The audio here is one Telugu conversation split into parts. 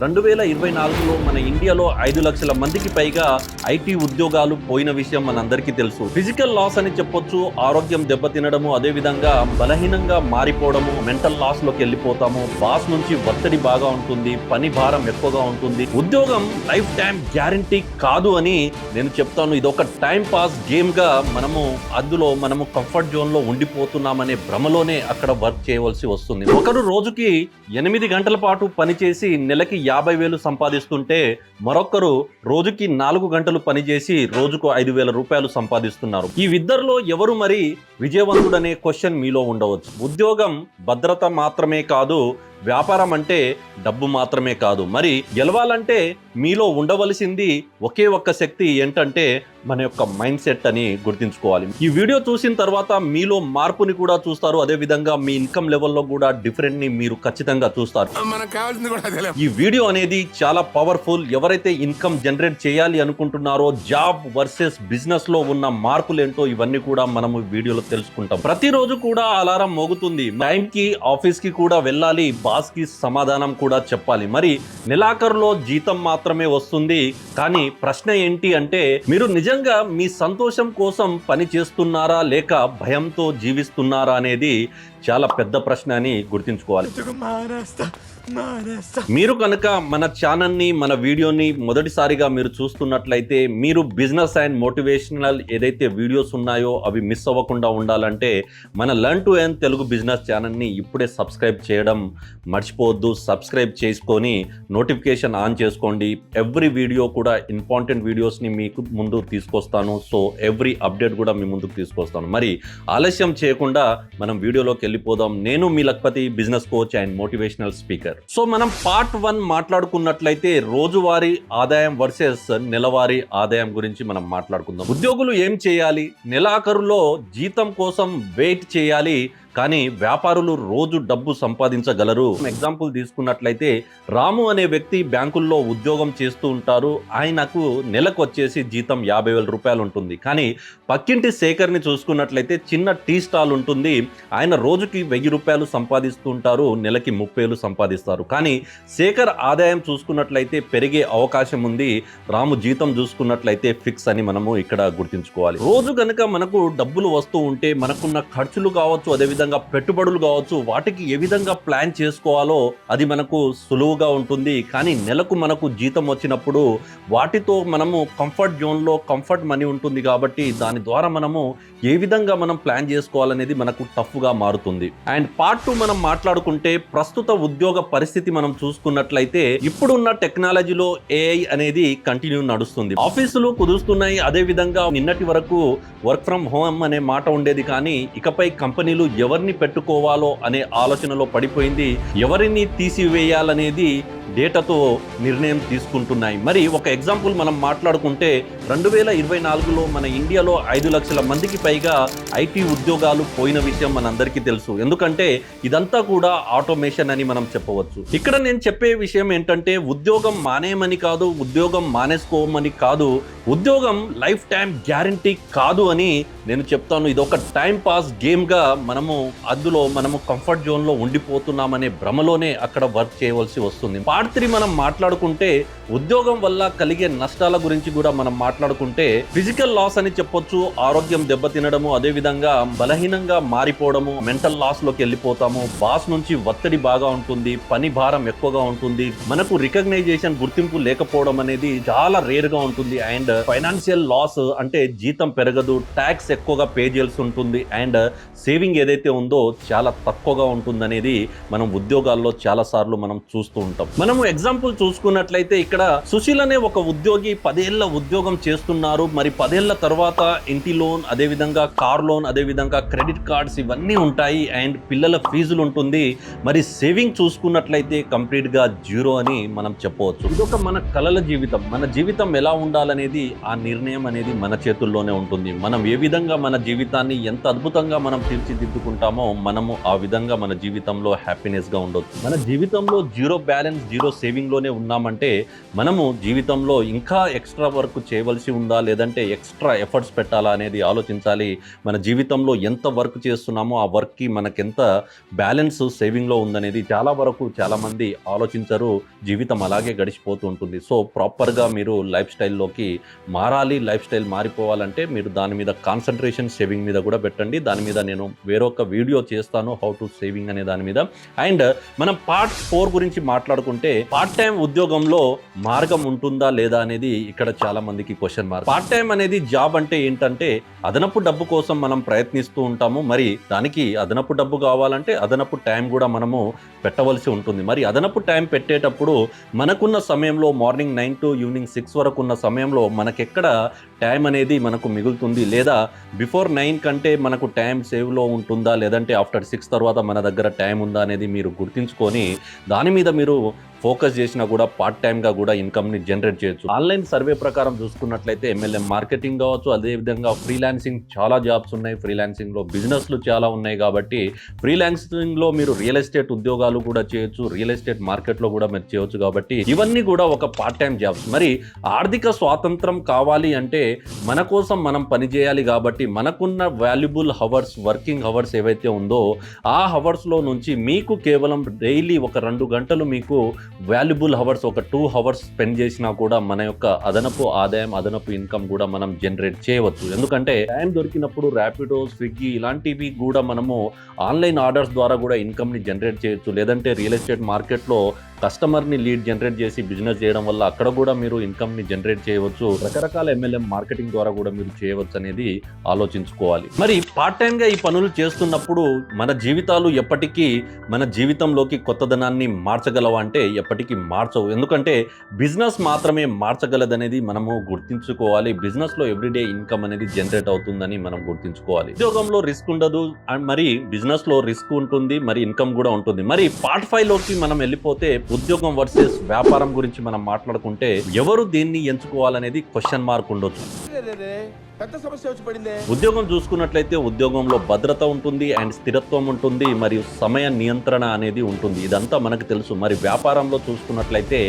2024లో మన ఇండియాలో 5 లక్షల మందికి పైగా ఐటీ ఉద్యోగాలు పోయిన విషయం మనందరికీ తెలుసు. ఫిజికల్ లాస్ అని చెప్పొచ్చు, ఆరోగ్యం దెబ్బతినడము, అదే విధంగా బలహీనంగా మారిపోవడము, మెంటల్ లాస్ లోకి వెళ్ళిపోతాము, బాస్ నుంచి ఒత్తిడి బాగా ఉంటుంది, పని భారం ఎక్కువగా ఉంటుంది. ఉద్యోగం లైఫ్ టైం గ్యారంటీ కాదు అని నేను చెప్తాను. ఇది ఒక టైం పాస్ గేమ్ గా మనము కంఫర్ట్ జోన్ లో ఉండిపోతున్నామనే భ్రమలోనే అక్కడ వర్క్ చేయవలసి వస్తుంది. ఒకరు రోజుకి 8 గంటల పాటు పనిచేసి నెలకి 50,000 సంపాదిస్తుంటే మరొకరు రోజుకి 4 గంటలు పనిచేసి రోజుకు 5,000 రూపాయలు సంపాదిస్తున్నారు. ఈ ఇద్దరిలో ఎవరు మరి విజయవంతుడనే క్వశ్చన్ మీలో ఉండవచ్చు. ఉద్యోగం భద్రత మాత్రమే కాదు, వ్యాపారం అంటే డబ్బు మాత్రమే కాదు. మరి గెలవాలంటే మీలో ఉండవలసింది ఒకే ఒక్క శక్తి ఏంటంటే మన యొక్క మైండ్ సెట్ అని గుర్తుంచుకోవాలి. ఈ వీడియో చూసిన తర్వాత మీలో మార్పుని కూడా చూస్తారు, అదే విధంగా మీ ఇన్కమ్ లెవెల్లో కూడా డిఫరెంట్ ని మీరు ఖచ్చితంగా చూస్తారు. ఈ వీడియో అనేది చాలా పవర్ఫుల్. ఎవరైతే ఇన్కమ్ జనరేట్ చేయాలి అనుకుంటున్నారో, జాబ్ వర్సెస్ బిజినెస్ లో ఉన్న మార్పులు ఏంటో ఇవన్నీ కూడా మనము వీడియోలో తెలుసుకుంటాం. ప్రతిరోజు కూడా అలారం మోగుతుంది, టైం కి ఆఫీస్ కి కూడా వెళ్ళాలి, బాస్ కి సమాధానం కూడా చెప్పాలి. మరి నెలాఖరులో జీతం మాత్రమే వస్తుంది. కానీ ప్రశ్న ఏంటి అంటే, మీరు నిజంగా మీ సంతోషం కోసం పని చేస్తున్నారా లేక భయంతో జీవిస్తున్నారా అనేది చాలా పెద్ద ప్రశ్న అని గుర్తుంచుకోవాలి. మీరు కనుక మన ఛానల్ని, మన వీడియోని మొదటిసారిగా మీరు చూస్తున్నట్లయితే, మీరు బిజినెస్ అండ్ మోటివేషనల్ ఏదైతే వీడియోస్ ఉన్నాయో అవి మిస్ అవ్వకుండా ఉండాలంటే మన learn to earn Telugu business ఛానల్ని ఇప్పుడే సబ్స్క్రైబ్ చేయడం మర్చిపోవద్దు. సబ్స్క్రైబ్ చేసుకొని నోటిఫికేషన్ ఆన్ చేసుకోండి. ఎవ్రీ వీడియో కూడా ఇంపార్టెంట్ వీడియోస్ని మీకు ముందు తీసుకొస్తాను. సో ఎవ్రీ అప్డేట్ కూడా మీ ముందుకు తీసుకొస్తాను. మరి ఆలస్యం చేయకుండా మనం వీడియోలోకి వెళ్ళిపోదాం. నేను మీ Lakhpati, business coach and motivational speaker. So మనం పార్ట్ 1 మాట్లాడుకున్నట్లయితే రోజువారీ ఆదాయం వర్సెస్ నెలవారీ ఆదాయం గురించి మనం మాట్లాడుకుందాం. ఉద్యోగులు ఏం చేయాలి? నెలాఖరులో జీతం కోసం వెయిట్ చేయాలి, కానీ వ్యాపారులు రోజు డబ్బు సంపాదించగలరు. ఎగ్జాంపుల్ తీసుకున్నట్లయితే రాము అనే వ్యక్తి బ్యాంకుల్లో ఉద్యోగం చేస్తూ ఉంటారు. ఆయనకు నెలకు వచ్చేసి జీతం 50,000 రూపాయలు ఉంటుంది. కానీ పక్కింటి శేఖర్ని చూసుకున్నట్లయితే చిన్న టీ స్టాల్ ఉంటుంది. ఆయన రోజుకి 1,000 రూపాయలు సంపాదిస్తూ ఉంటారు, నెలకి 30,000 సంపాదిస్తారు. కానీ శేఖర్ ఆదాయం చూసుకున్నట్లయితే పెరిగే అవకాశం ఉంది. రాము జీతం చూసుకున్నట్లయితే ఫిక్స్ అని మనము ఇక్కడ గుర్తుంచుకోవాలి. రోజు కనుక మనకు డబ్బులు వస్తూ ఉంటే మనకున్న ఖర్చులు కావచ్చు, అదేవిధంగా పెట్టుబడులు కావచ్చు, వాటికి ఏ విధంగా ప్లాన్ చేసుకోవాలో అది మనకు సులువుగా ఉంటుంది. కానీ నెలకు మనకు జీతం వచ్చినప్పుడు వాటితో మనము కంఫర్ట్ జోన్లో కంఫర్ట్ మనీ ఉంటుంది కాబట్టి దాని ద్వారా మనము ఏ విధంగా మనం ప్లాన్ చేసుకోవాలనేది మనకు టఫ్గా మారుతుంది. అండ్ పార్ట్ 2 మనం మాట్లాడుకుంటే ప్రస్తుత ఉద్యోగ పరిస్థితి మనం చూసుకున్నట్లయితే ఇప్పుడున్న టెక్నాలజీలో ఏఐ అనేది కంటిన్యూ నడుస్తుంది. ఆఫీసులు కుదురుస్తున్నాయి. అదే విధంగా నిన్నటి వరకు వర్క్ ఫ్రమ్ హోమ్ అనే మాట ఉండేది. కానీ ఇకపై కంపెనీలు ఎవరిని పెట్టుకోవాలో అనే ఆలోచనలో పడిపోయింది. ఎవరిని తీసివేయాలనేది డేటాతో నిర్ణయం తీసుకుంటున్నాయి. మరి ఒక ఎగ్జాంపుల్ మనం మాట్లాడుకుంటే 2024లో మన ఇండియాలో 5 లక్షల మందికి పైగా ఐటీ ఉద్యోగాలు పోయిన విషయం మనందరికీ తెలుసు. ఎందుకంటే ఇదంతా కూడా ఆటోమేషన్ అని మనం చెప్పవచ్చు. ఇక్కడ నేను చెప్పే విషయం ఏంటంటే, ఉద్యోగం మానేయమని కాదు, ఉద్యోగం మానేసుకోమని కాదు, ఉద్యోగం లైఫ్ టైం గ్యారంటీ కాదు అని నేను చెప్తాను. ఇది ఒక టైం పాస్ గేమ్ గా మనము కంఫర్ట్ జోన్ లో ఉండిపోతున్నామనే భ్రమలోనే అక్కడ వర్క్ చేయవలసి వస్తుంది. పార్ట్ 3 మనం మాట్లాడుకుంటే ఉద్యోగం వల్ల కలిగే నష్టాల గురించి కూడా మనం మాట్లాడుకుంటే ఫిజికల్ లాస్ అని చెప్పొచ్చు, ఆరోగ్యం దెబ్బతినడము, అదే విధంగా బలహీనంగా మారిపోవడము, మెంటల్ లాస్ లోకి వెళ్ళిపోతాము, బాస్ నుంచి ఒత్తిడి బాగా ఉంటుంది, పని భారం ఎక్కువగా ఉంటుంది, మనకు రికగ్నైజేషన్ గుర్తింపు లేకపోవడం అనేది చాలా రేర్ గా ఉంటుంది. అండ్ ఫైనాన్షియల్ లాస్ అంటే జీతం పెరగదు, ట్యాక్స్ ఎక్కువగా పే చేయాల్సి ఉంటుంది, అండ్ సేవింగ్ ఏదైతే ఉందో చాలా తక్కువగా ఉంటుంది అనేది మనం ఉద్యోగాల్లో చాలా సార్లు మనం చూస్తూ ఉంటాం. మనము ఎగ్జాంపుల్ చూసుకున్నట్లయితే ఇక్కడ సుశీల్ అనే ఒక ఉద్యోగి 10 ఏళ్ల ఉద్యోగం చేస్తున్నారు. మరి 10 ఏళ్ల తర్వాత ఇంటి లోన్, అదే విధంగా కార్ లోన్, అదే విధంగా క్రెడిట్ కార్డ్స్ ఇవన్నీ ఉంటాయి. అండ్ పిల్లల ఫీజులు ఉంటుంది. మరి సేవింగ్ చూసుకున్నట్లయితే కంప్లీట్ గా జీరో అని మనం చెప్పవచ్చు. ఇదొక మన కలల జీవితం. మన జీవితం ఎలా ఉండాలనేది, ఆ నిర్ణయం అనేది మన చేతుల్లోనే ఉంటుంది. మనం ఏ విధంగా మన జీవితాన్ని ఎంత అద్భుతంగా మనం తీర్చిదిద్దుకుంటామో మనము ఆ విధంగా మన జీవితంలో హ్యాపీనెస్ గా ఉండొచ్చు. మన జీవితంలో జీరో బ్యాలెన్స్, జీరో సేవింగ్ లోనే ఉన్నామంటే మనము జీవితంలో ఇంకా ఎక్స్ట్రా వర్క్ చేయవలసి ఉందా, లేదంటే ఎక్స్ట్రా ఎఫర్ట్స్ పెట్టాలా అనేది ఆలోచించాలి. మన జీవితంలో ఎంత వర్క్ చేస్తున్నామో ఆ వర్క్కి మనకెంత బ్యాలెన్స్ సేవింగ్లో ఉందనేది చాలా వరకు చాలామంది ఆలోచించరు. జీవితం అలాగే గడిచిపోతూ ఉంటుంది. సో ప్రాపర్గా మీరు లైఫ్ స్టైల్లోకి మారాలి. లైఫ్ స్టైల్ మారిపోవాలంటే మీరు దాని మీద కాన్సన్ట్రేషన్ సేవింగ్ మీద కూడా పెట్టండి. దాని మీద నేను వేరొక వీడియో చేస్తాను, హౌ టు సేవింగ్ అనే దాని మీద. అండ్ మనం పార్ట్ 4 గురించి మాట్లాడుకుంటే, పార్ట్ టైం ఉద్యోగంలో మార్గం ఉంటుందా లేదా అనేది ఇక్కడ చాలా మందికి క్వశ్చన్ మార్క్. పార్ట్ టైం అనేది జాబ్ అంటే ఏంటంటే అదనపు డబ్బు కోసం మనం ప్రయత్నిస్తూ ఉంటాము. మరి దానికి అదనపు డబ్బు కావాలంటే అదనపు టైం కూడా మనము పెట్టవలసి ఉంటుంది. మరి అదనపు టైం పెట్టేటప్పుడు మనకున్న సమయంలో మార్నింగ్ 9 to ఈవినింగ్ 6 వరకు ఉన్న సమయంలో మనకెక్కడ టైం అనేది మనకు మిగులుతుంది, లేదా బిఫోర్ 9 కంటే మనకు టైం సేవ్లో ఉంటుందా, లేదంటే ఆఫ్టర్ 6 తర్వాత మన దగ్గర టైం ఉందా అనేది మీరు గుర్తించుకొని దాని మీద మీరు ఫోకస్ చేసినా కూడా పార్ట్ టైమ్గా కూడా ఇన్కమ్ని జనరేట్ చేయొచ్చు. ఆన్లైన్ సర్వే ప్రకారం చూసుకున్నట్లయితే MLM మార్కెటింగ్ కావచ్చు, అదేవిధంగా ఫ్రీలాన్సింగ్ చాలా జాబ్స్ ఉన్నాయి. ఫ్రీలాన్సింగ్లో బిజినెస్లు చాలా ఉన్నాయి. కాబట్టి ఫ్రీలాన్సింగ్లో మీరు రియల్ ఎస్టేట్ ఉద్యోగాలు కూడా చేయొచ్చు, రియల్ ఎస్టేట్ మార్కెట్లో కూడా మీరు చేయొచ్చు. కాబట్టి ఇవన్నీ కూడా ఒక పార్ట్ టైం జాబ్స్. మరి ఆర్థిక స్వాతంత్రం కావాలి అంటే మన కోసం మనం పనిచేయాలి. కాబట్టి మనకున్న వాల్యుబుల్ హవర్స్, వర్కింగ్ హవర్స్ ఏవైతే ఉందో ఆ హవర్స్లో నుంచి మీకు కేవలం డైలీ ఒక 2 గంటలు మీకు వాల్యుబుల్ హవర్స్, ఒక 2 అవర్స్ స్పెండ్ చేసినా కూడా మన యొక్క అదనపు ఆదాయం, అదనపు ఇన్కమ్ కూడా మనం జనరేట్ చేయవచ్చు. ఎందుకంటే టైం దొరికినప్పుడు ర్యాపిడో, స్విగ్గీ ఇలాంటివి కూడా మనము ఆన్లైన్ ఆర్డర్స్ ద్వారా కూడా ఇన్కమ్ని జనరేట్ చేయొచ్చు. లేదంటే రియల్ ఎస్టేట్ మార్కెట్లో కస్టమర్ని లీడ్ జనరేట్ చేసి బిజినెస్ చేయడం వల్ల అక్కడ కూడా మీరు ఇన్కమ్ని జనరేట్ చేయవచ్చు. రకరకాల MLM మార్కెటింగ్ ద్వారా కూడా మీరు చేయవచ్చు అనేది ఆలోచించుకోవాలి. మరి పార్ట్ టైంగా ఈ పనులు చేస్తున్నప్పుడు మన జీవితాలు ఎప్పటికీ మన జీవితంలోకి కొత్తదనాన్ని మార్చగలవా అంటే ఎప్పటికీ మార్చవు. ఎందుకంటే బిజినెస్ మాత్రమే మార్చగలదనేది మనము గుర్తించుకోవాలి. బిజినెస్లో ఎవ్రీడే ఇన్కమ్ అనేది జనరేట్ అవుతుందని మనం గుర్తించుకోవాలి. ఉద్యోగంలో రిస్క్ ఉండదు, మరి బిజినెస్లో రిస్క్ ఉంటుంది, మరి ఇన్కమ్ కూడా ఉంటుంది. మరి పార్ట్ 5లోకి మనం వెళ్ళిపోతే ఉద్యోగం వర్సెస్ వ్యాపారం గురించి మనం మాట్లాడుకుంటే ఎవరు దీన్ని ఎంచుకోవాలనేది క్వశ్చన్ మార్క్ ఉండొచ్చు. పెద్ద సమస్య వచ్చి పడింది. ఉద్యోగం చూసుకున్నట్లయితే ఉద్యోగంలో భద్రత ఉంటుంది అండ్ స్థిరత్వం ఉంటుంది, మరియు సమయ నియంత్రణ అనేది ఉంటుంది. ఇదంతా మనకు తెలుసు. మరి వ్యాపారంలో చూసుకున్నట్లయితే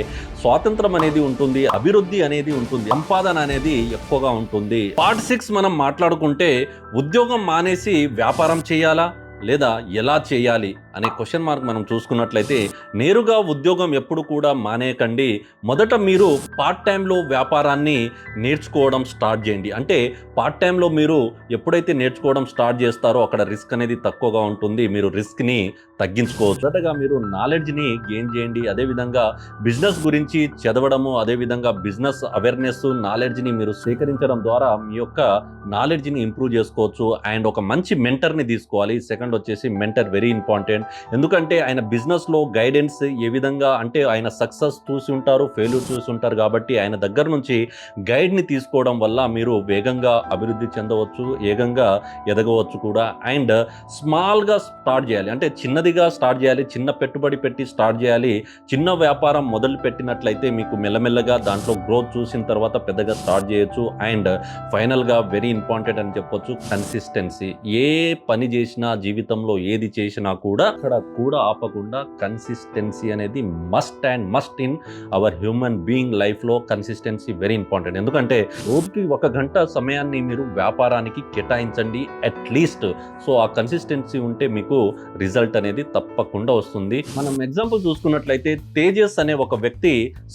స్వాతంత్రం అనేది ఉంటుంది, అభివృద్ధి అనేది ఉంటుంది, సంపాదన అనేది ఎక్కువగా ఉంటుంది. పార్ట్ 6 మనం మాట్లాడుకుంటే ఉద్యోగం మానేసి వ్యాపారం చేయాలా లేదా ఎలా చేయాలి అనే క్వశ్చన్ మార్క్ మనం చూసుకున్నట్లయితే, నేరుగా ఉద్యోగం ఎప్పుడు కూడా మానేయకండి. మొదట మీరు పార్ట్ టైంలో వ్యాపారాన్ని నేర్చుకోవడం స్టార్ట్ చేయండి. అంటే పార్ట్ టైంలో మీరు ఎప్పుడైతే నేర్చుకోవడం స్టార్ట్ చేస్తారో అక్కడ రిస్క్ అనేది తక్కువగా ఉంటుంది. మీరు రిస్క్ని తగ్గించుకోవచ్చు. మొదటగా మీరు నాలెడ్జ్ని గెయిన్ చేయండి. అదేవిధంగా బిజినెస్ గురించి చదవడము, అదేవిధంగా బిజినెస్ అవేర్నెస్, నాలెడ్జ్ని మీరు సేకరించడం ద్వారా మీ యొక్క నాలెడ్జ్ని ఇంప్రూవ్ చేసుకోవచ్చు. అండ్ ఒక మంచి మెంటర్ని తీసుకోవాలి. సెకండ్ వచ్చేసి మెంటర్ వెరీ ఇంపార్టెంట్. ఎందుకంటే ఆయన బిజినెస్లో గైడెన్స్ ఏ విధంగా అంటే ఆయన సక్సెస్ చూసి ఉంటారు, ఫెయిల్యూర్ చూసి ఉంటారు. కాబట్టి ఆయన దగ్గర నుంచి గైడ్ని తీసుకోవడం వల్ల మీరు వేగంగా అభివృద్ధి చెందవచ్చు, వేగంగా ఎదగవచ్చు కూడా. అండ్ స్మాల్గా స్టార్ట్ చేయాలి, అంటే చిన్నదిగా స్టార్ట్ చేయాలి, చిన్న పెట్టుబడి పెట్టి స్టార్ట్ చేయాలి. చిన్న వ్యాపారం మొదలు పెట్టినట్లయితే మీకు మెల్లమెల్లగా దాంట్లో గ్రోత్ చూసిన తర్వాత పెద్దగా స్టార్ట్ చేయొచ్చు. అండ్ ఫైనల్గా వెరీ ఇంపార్టెంట్ అని చెప్పొచ్చు, కన్సిస్టెన్సీ. ఏ పని చేసినా, జీవితంలో ఏది చేసినా కూడా అక్కడ కూడా ఆపకుండా కన్సిస్టెన్సీ అనేది must and must in our human being లైఫ్లో. Consistency very important. ఎందుకంటే రోజుకి 1 గంట సమయాన్ని మీరు వ్యాపారానికి కేటాయించండి అట్లీస్ట్. సో ఆ కన్సిస్టెన్సీ ఉంటే మీకు రిజల్ట్ అనేది తప్పకుండా వస్తుంది. మనం ఎగ్జాంపుల్ చూసుకున్నట్లయితే తేజస్ అనే ఒక వ్యక్తి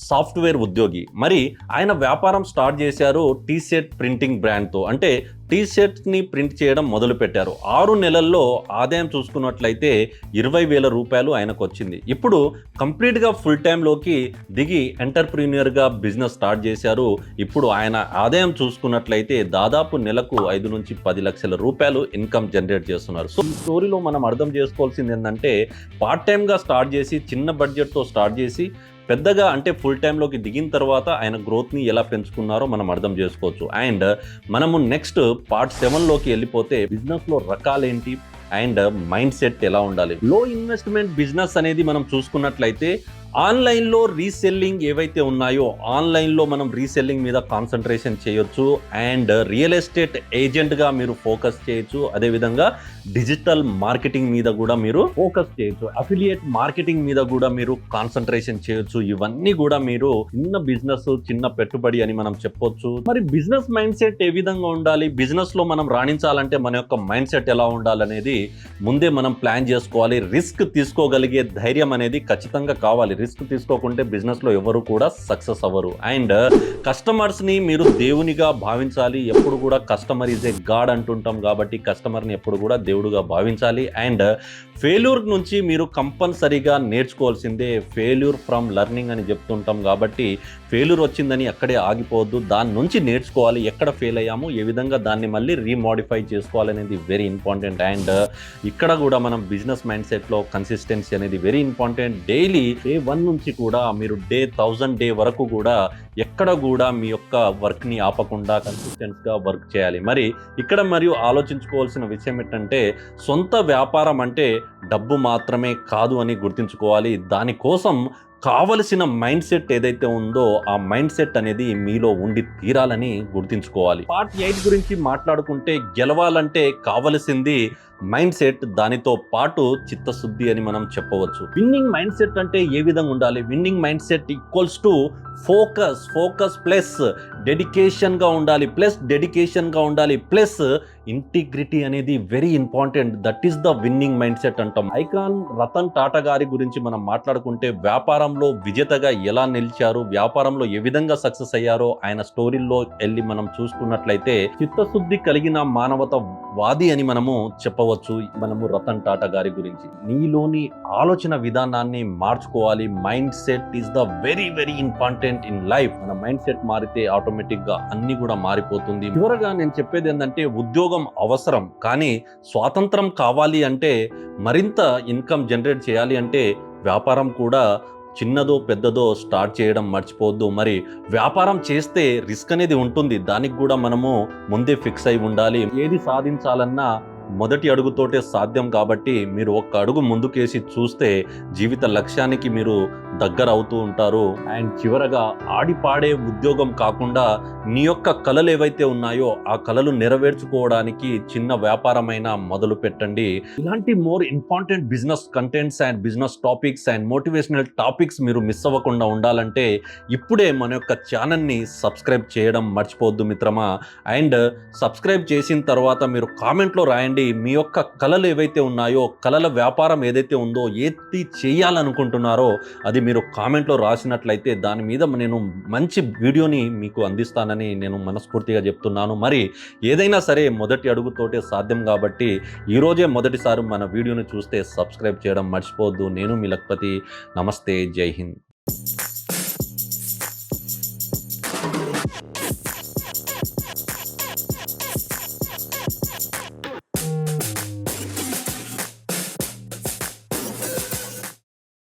సాఫ్ట్వేర్ ఉద్యోగి. మరి ఆయన వ్యాపారం స్టార్ట్ చేశారు టీ-షర్ట్ ప్రింటింగ్ బ్రాండ్తో. అంటే టీ-షర్ట్ని ప్రింట్ చేయడం మొదలుపెట్టారు. 6 నెలల్లో ఆదాయం చూసుకున్నట్లయితే 20,000 రూపాయలు ఆయనకు వచ్చింది. ఇప్పుడు కంప్లీట్గా ఫుల్ టైంలోకి దిగి ఎంటర్ప్రీనియర్గా బిజినెస్ స్టార్ట్ చేశారు. ఇప్పుడు ఆయన ఆదాయం చూసుకున్నట్లయితే దాదాపు నెలకు 5 నుంచి 10 లక్షల రూపాయలు ఇన్కమ్ జనరేట్ చేస్తున్నారు. సో ఈ స్టోరీలో మనం అర్థం చేసుకోవాల్సింది ఏంటంటే పార్ట్ టైంగా స్టార్ట్ చేసి చిన్న బడ్జెట్తో స్టార్ట్ చేసి పెద్దగా అంటే ఫుల్ టైంలోకి దిగిన తర్వాత ఆయన గ్రోత్ని ఎలా పెంచుకున్నారో మనం అర్థం చేసుకోవచ్చు. అండ్ మనము నెక్స్ట్ పార్ట్ 7లోకి వెళ్ళిపోతే బిజినెస్లో రకాలేంటి అండ్ మైండ్ సెట్ ఎలా ఉండాలి. లో ఇన్వెస్ట్మెంట్ బిజినెస్ అనేది మనం చూసుకున్నట్లయితే ఆన్లైన్లో రీసెల్లింగ్ ఏవైతే ఉన్నాయో ఆన్లైన్లో మనం రీసెల్లింగ్ మీద కాన్సన్ట్రేషన్ చేయొచ్చు అండ్ రియల్ ఎస్టేట్ ఏజెంట్గా మీరు ఫోకస్ చేయొచ్చు. అదేవిధంగా డిజిటల్ మార్కెటింగ్ మీద కూడా మీరు ఫోకస్ చేయొచ్చు. అఫిలియేట్ మార్కెటింగ్ మీద కూడా మీరు కాన్సన్ట్రేషన్ చేయొచ్చు. ఇవన్నీ కూడా మీరు చిన్న బిజినెస్, చిన్న పెట్టుబడి అని మనం చెప్పొచ్చు. మరి బిజినెస్ మైండ్ సెట్ ఏ విధంగా ఉండాలి, బిజినెస్ లో మనం రాణించాలంటే మన యొక్క మైండ్ సెట్ ఎలా ఉండాలనేది ముందే మనం ప్లాన్ చేసుకోవాలి. రిస్క్ తీసుకోగలిగే ధైర్యం అనేది ఖచ్చితంగా కావాలి. రిస్క్ తీసుకోకుంటే బిజినెస్ లో ఎవరు కూడా సక్సెస్ అవ్వరు. అండ్ కస్టమర్స్ ని మీరు దేవునిగా భావించాలి. ఎప్పుడు కూడా కస్టమర్ ఈజ్ ఏ గాడ్ అంటుంటాం కాబట్టి కస్టమర్ ని ఎప్పుడు కూడా దేవుడుగా భావించాలి. అండ్ ఫెయిల్యూర్ నుంచి మీరు కంపల్సరీగా నేర్చుకోవాల్సిందే. ఫెయిల్యూర్ ఫ్రమ్ లెర్నింగ్ అని చెప్తుంటాం కాబట్టి ఫెయిల్యూర్ వచ్చిందని అక్కడే ఆగిపోవద్దు, దాని నుంచి నేర్చుకోవాలి. ఎక్కడ ఫెయిల్ అయ్యామో ఏ విధంగా దాన్ని మళ్ళీ రీమోడిఫై చేసుకోవాలనేది వెరీ ఇంపార్టెంట్. అండ్ ఇక్కడ కూడా మనం బిజినెస్ మైండ్ సెట్లో కన్సిస్టెన్సీ అనేది వెరీ ఇంపార్టెంట్. డైలీ డే 1 నుంచి కూడా మీరు డే 1000 డే వరకు కూడా ఎక్కడ కూడా మీ యొక్క వర్క్ని ఆపకుండా కన్సిస్టెంట్గా వర్క్ చేయాలి. మరి ఇక్కడ మరియు ఆలోచించుకోవాల్సిన విషయం ఏంటంటే సొంత వ్యాపారం అంటే డబ్బు మాత్రమే కాదు అని గుర్తుంచుకోవాలి. దానికోసం కావలసిన మైండ్ సెట్ ఏదైతే ఉందో ఆ మైండ్ సెట్ అనేది మీలో ఉండి తీరాలని గుర్తుంచుకోవాలి. పార్ట్ 8 గురించి మాట్లాడుకుంటే గెలవాలంటే కావలసింది మైండ్ సెట్, దానితో పాటు చిత్తశుద్ధి అని మనం చెప్పవచ్చు. విన్నింగ్ మైండ్ సెట్ అంటే ఏ విధంగా ఉండాలి? Winning mind set equals to focus plus డెడికేషన్గా ఉండాలి, ప్లస్ ఇంటిగ్రిటీ అనేది very important. That is the winning mind set అంటాం. ఐకాన్ రతన్ టాటా గారి గురించి మనం మాట్లాడుకుంటే వ్యాపారంలో విజేతగా ఎలా నిలిచారు, వ్యాపారంలో ఏ విధంగా సక్సెస్ అయ్యారో ఆయన స్టోరీల్లో వెళ్ళి మనం చూసుకున్నట్లయితే చిత్తశుద్ధి కలిగిన మానవతావాది అని మనము చెప్పవచ్చు. మనము రతన్ టాటా గారి గురించి నీలోని ఆలోచన విధానాన్ని మార్చుకోవాలి. Mind set is the very very important in life. మన మైండ్ సెట్ మారితే ఆటోమేటిక్ గా అన్ని కూడా మారిపోతుంది. చివరగా నేను చెప్పేది ఏంటంటే ఉద్యోగం అవసరం, కానీ స్వాతంత్రం కావాలి అంటే, మరింత ఇన్కమ్ జనరేట్ చేయాలి అంటే వ్యాపారం కూడా చిన్నదో పెద్దదో స్టార్ట్ చేయడం మర్చిపోవద్దు. మరి వ్యాపారం చేస్తే రిస్క్ అనేది ఉంటుంది, దానికి కూడా మనము ముందే ఫిక్స్ అయి ఉండాలి. ఏది సాధించాలన్నా మొదటి అడుగుతోటే సాధ్యం కాబట్టి మీరు ఒక్క అడుగు ముందుకేసి చూస్తే జీవిత లక్ష్యానికి మీరు దగ్గర అవుతూ ఉంటారు. అండ్ చివరగా ఆడిపాడే ఉద్యోగం కాకుండా నీ యొక్క కళలు ఏవైతే ఉన్నాయో ఆ కళలు నెరవేర్చుకోవడానికి చిన్న వ్యాపారమైనా మొదలు పెట్టండి. ఇలాంటి more important business contents and business topics and motivational topics మీరు మిస్ అవ్వకుండా ఉండాలంటే ఇప్పుడే మన యొక్క ఛానల్ని సబ్స్క్రైబ్ చేయడం మర్చిపోవద్దు మిత్రమా. అండ్ సబ్స్క్రైబ్ చేసిన తర్వాత మీరు కామెంట్లో రాయండి మీ యొక్క కళలు ఏవైతే ఉన్నాయో, కళల వ్యాపారం ఏదైతే ఉందో, ఏది చేయాలనుకుంటున్నారో అది మీరు కామెంట్లో రాసినట్లయితే దాని మీద నేను మంచి వీడియోని మీకు అందిస్తానని నేను మనస్ఫూర్తిగా చెప్తున్నాను. మరి ఏదైనా సరే మొదటి అడుగుతోటే సాధ్యం కాబట్టి ఈరోజే మొదటిసారి మన వీడియోని చూస్తే సబ్స్క్రైబ్ చేయడం మర్చిపోవద్దు. నేను మీ లక్పతి. నమస్తే, జై హింద్.